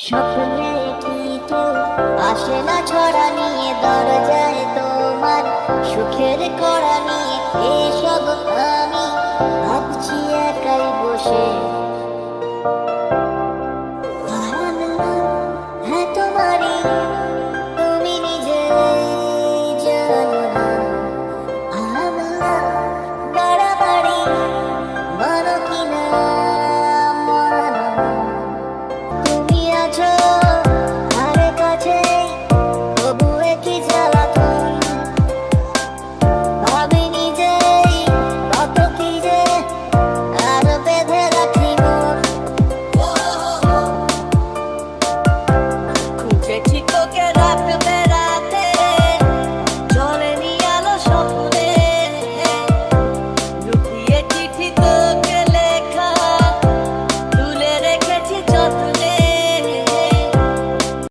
স্বপ্নে কি কেউ আসে না ছড়া নিয়ে দরজায় তোমার সুখের কড়া নিয়ে এসব আমি ভাবছি একাই বসে। হ্যাঁ তোমারই, তুমি নিজে জানো না আমরা বাড়াবাড়ি মানো কিনা মানো না। তুমি আছো ধারে কাছে, তবু একই জ্বালাতন। ভাবিনি যে কত কি যে আর বেঁধে রাখি মন। খুঁজেছি তোকে রাখতে